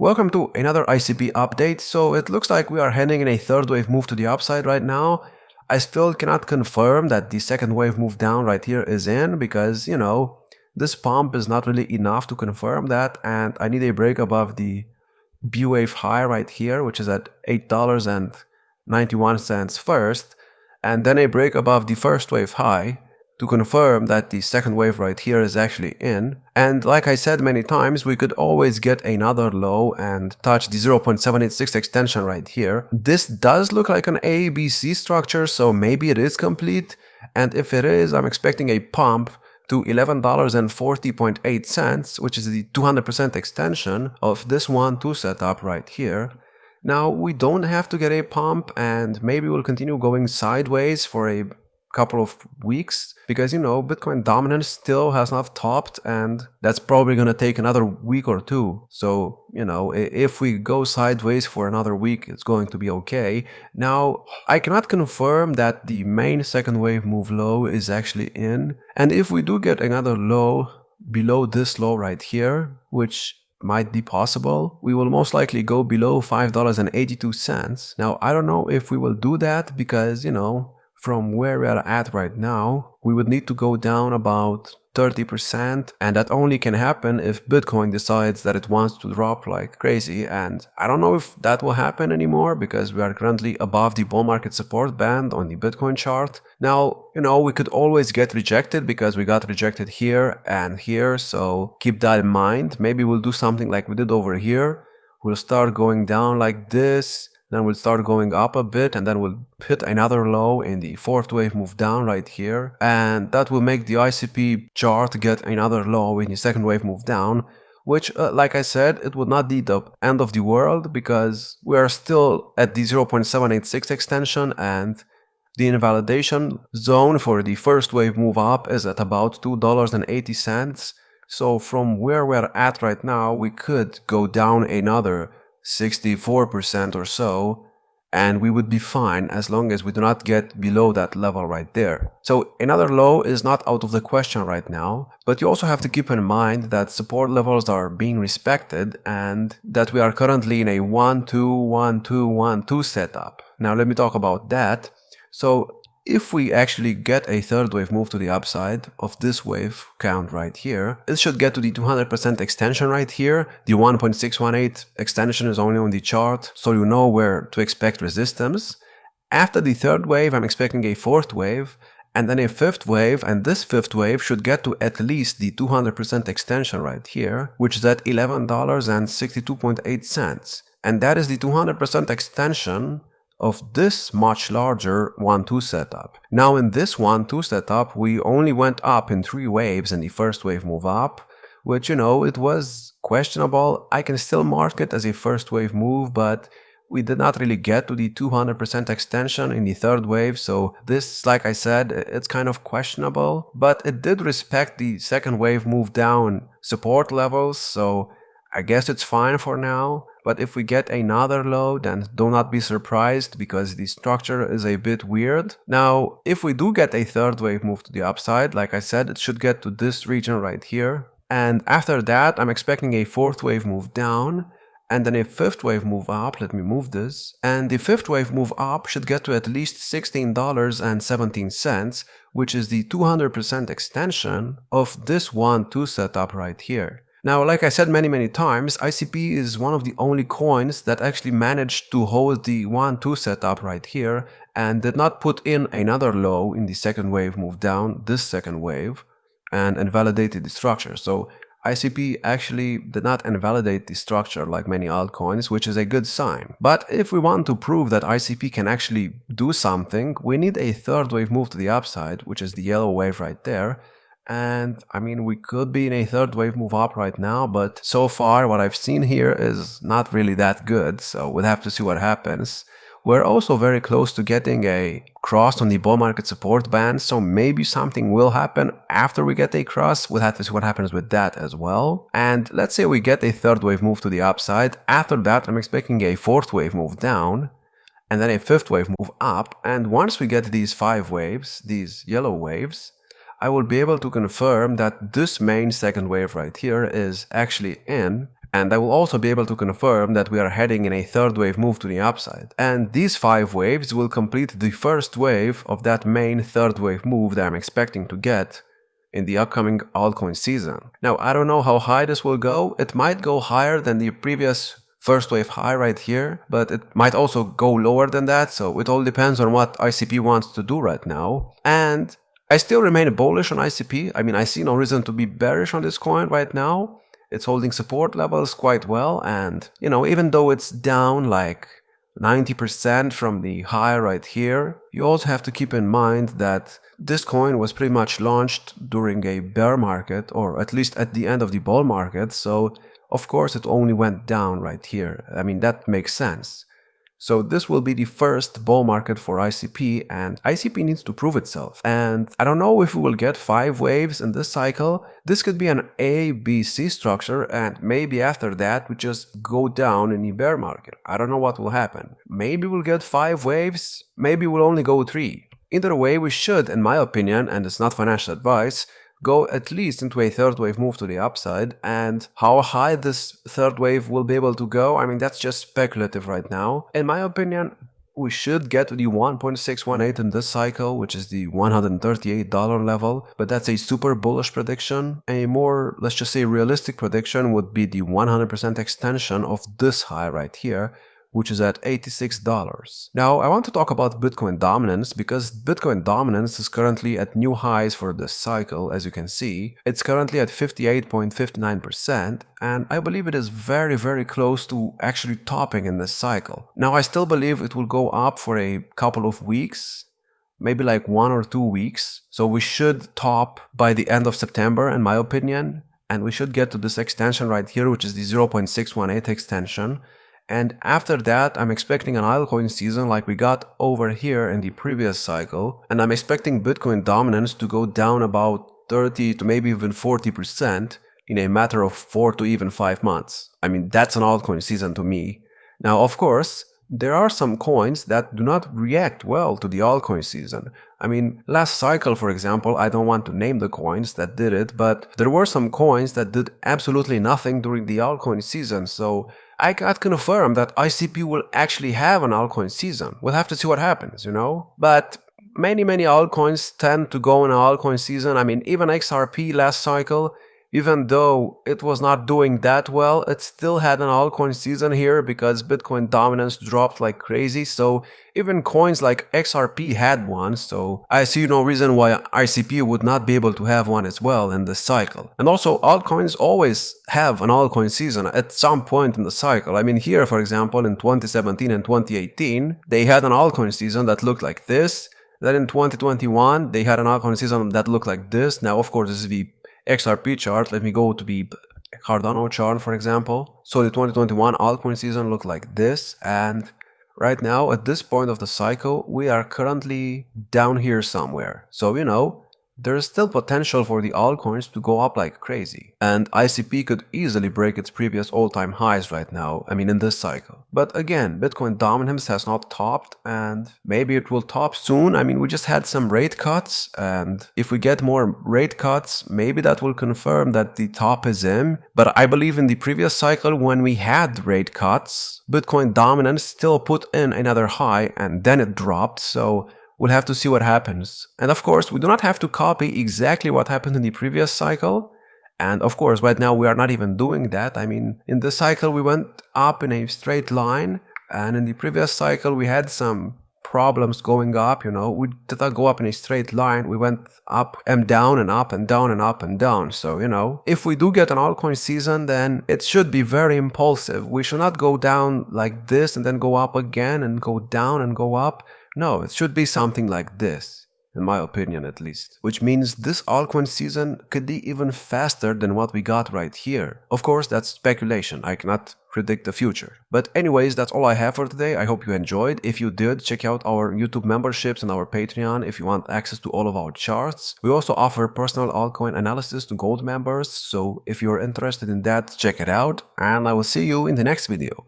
Welcome to another ICP update. So it looks like we are heading in a third wave move to the upside right now. I still cannot confirm that the second wave move down right here is in because, this pump is not really enough to confirm that, and I need a break above the B wave high right here, which is at $8.91 first, and then a break above the first wave high to confirm that the second wave right here is actually in. And like I said many times, we could always get another low and touch the 0.786 extension right here. This does look like an ABC structure, so maybe it is complete, and if it is, I'm expecting a pump to $11.40.8, which is the 200% extension of this 1-2 setup right here. Now, we don't have to get a pump, and maybe we'll continue going sideways for a couple of weeks because, Bitcoin dominance still has not topped, and that's probably going to take another week or two. So, if we go sideways for another week, it's going to be okay. Now, I cannot confirm that the main second wave move low is actually in, and if we do get another low below this low right here, which might be possible, we will most likely go below $5.82. Now, I don't know if we will do that because, from where we are at right now, we would need to go down about 30%, and that only can happen if Bitcoin decides that it wants to drop like crazy, and I don't know if that will happen anymore because we are currently above the bull market support band on the Bitcoin chart. Now, we could always get rejected because we got rejected here and here, so keep that in mind. Maybe we'll do something like we did over here. We'll start going down like this, then we'll start going up a bit, and then we'll hit another low in the fourth wave move down right here, and that will make the ICP chart get another low in the second wave move down, which, like I said, it would not be the end of the world because we are still at the 0.786 extension, and the invalidation zone for the first wave move up is at about $2.80. So from where we're at right now, we could go down another 64% or so, and we would be fine as long as we do not get below that level right there. So another low is not out of the question right now, but you also have to keep in mind that support levels are being respected and that we are currently in a 1-2-1-2-1-2 setup. Now let me talk about that. So if we actually get a third wave move to the upside of this wave count right here, it should get to the 200% extension right here. The 1.618 extension is only on the chart, so you know where to expect resistance. After the third wave, I'm expecting a fourth wave, and then a fifth wave, and this fifth wave should get to at least the 200% extension right here, which is at $11.62.8. And that is the 200% extension of this much larger 1-2 setup. Now in this 1-2 setup, we only went up in 3 waves in the first wave move up, which, it was questionable. I can still mark it as a first wave move, but we did not really get to the 200% extension in the third wave, so this, like I said, it's kind of questionable, but it did respect the second wave move down support levels, so I guess it's fine for now. But if we get another low, then do not be surprised because the structure is a bit weird. Now, if we do get a third wave move to the upside, like I said, it should get to this region right here. And after that, I'm expecting a fourth wave move down and then a fifth wave move up. Let me move this. And the fifth wave move up should get to at least $16.17, which is the 200% extension of this 1-2 setup right here. Now, like I said many times, ICP is one of the only coins that actually managed to hold the 1-2 setup right here and did not put in another low in the second wave move down, this second wave, and invalidated the structure. So ICP actually did not invalidate the structure like many altcoins, which is a good sign. But if we want to prove that ICP can actually do something, we need a third wave move to the upside, which is the yellow wave right there. And I mean, we could be in a third wave move up right now, but so far what I've seen here is not really that good, so we'll have to see what happens. We're also very close to getting a cross on the bull market support band, so maybe something will happen after we get a cross. We'll have to see what happens with that as well. And let's say we get a third wave move to the upside. After that, I'm expecting a fourth wave move down, and then a fifth wave move up. And once we get these 5 waves, these yellow waves, I will be able to confirm that this main second wave right here is actually in, And I will also be able to confirm that we are heading in a third wave move to the upside. And these 5 waves will complete the first wave of that main third wave move that I'm expecting to get in the upcoming altcoin season. Now, I don't know how high this will go. It might go higher than the previous first wave high right here, but it might also go lower than that, so it all depends on what ICP wants to do right now. And I still remain bullish on ICP. I mean, I see no reason to be bearish on this coin right now. It's holding support levels quite well, and, you know, even though it's down like 90% from the high right here, you also have to keep in mind that this coin was pretty much launched during a bear market, or at least at the end of the bull market, so of course it only went down right here. I mean, that makes sense. So this will be the first bull market for ICP, and ICP needs to prove itself. And I don't know if we will get 5 waves in this cycle. This could be an A, B, C structure, and maybe after that we just go down in the bear market. I don't know what will happen. Maybe we'll get 5 waves, maybe we'll only go 3. Either way, we should, in my opinion, and it's not financial advice, go at least into a third wave move to the upside. And how high this third wave will be able to go, I mean, that's just speculative right now. In my opinion, we should get to the 1.618 in this cycle, which is the $138 level, but that's a super bullish prediction. A more, let's just say, realistic prediction would be the 100% extension of this high right here, which is at $86. Now, I want to talk about Bitcoin dominance, because Bitcoin dominance is currently at new highs for this cycle, as you can see. It's currently at 58.59%, and I believe it is very, very close to actually topping in this cycle. Now, I still believe it will go up for a couple of weeks, maybe like 1 or 2 weeks. So we should top by the end of September, in my opinion, and we should get to this extension right here, which is the 0.618 extension. And after that, I'm expecting an altcoin season like we got over here in the previous cycle. And I'm expecting Bitcoin dominance to go down about 30 to maybe even 40% in a matter of 4 to even 5 months. I mean, that's an altcoin season to me. Now, of course, there are some coins that do not react well to the altcoin season. I mean, last cycle, for example, I don't want to name the coins that did it, but there were some coins that did absolutely nothing during the altcoin season. So I can't confirm that ICP will actually have an altcoin season. We'll have to see what happens, you know? But many altcoins tend to go in an altcoin season. I mean, even XRP last cycle, even though it was not doing that well, it still had an altcoin season here because Bitcoin dominance dropped like crazy. So even coins like XRP had one, so I see no reason why ICP would not be able to have one as well in this cycle. And also, altcoins always have an altcoin season at some point in the cycle. I mean, here, for example, in 2017 and 2018, they had an altcoin season that looked like this. Then in 2021, they had an altcoin season that looked like this. Now, of course, this is the XRP chart. Let me go to the Cardano chart, for example. So the 2021 altcoin season looked like this, and right now at this point of the cycle we are currently down here somewhere. So, you know, there is still potential for the altcoins to go up like crazy, and ICP could easily break its previous all-time highs right now, I mean in this cycle. But again, Bitcoin dominance has not topped, and maybe it will top soon. I mean, we just had some rate cuts, and if we get more rate cuts, maybe that will confirm that the top is in. But I believe in the previous cycle, when we had rate cuts, Bitcoin dominance still put in another high and then it dropped, so we'll have to see what happens. And of course, we do not have to copy exactly what happened in the previous cycle. And of course, right now we are not even doing that. I mean, in this cycle we went up in a straight line, and in the previous cycle we had some problems going up, you know. We did not go up in a straight line. We went up and down and up and down and up and down. So, you know, if we do get an altcoin season, then it should be very impulsive. We should not go down like this and then go up again and go down and go up. No, it should be something like this, in my opinion at least. Which means this altcoin season could be even faster than what we got right here. Of course, that's speculation. I cannot predict the future. But anyways, that's all I have for today. I hope you enjoyed. If you did, check out our YouTube memberships and our Patreon if you want access to all of our charts. We also offer personal altcoin analysis to gold members, so if you're interested in that, check it out, and I will see you in the next video.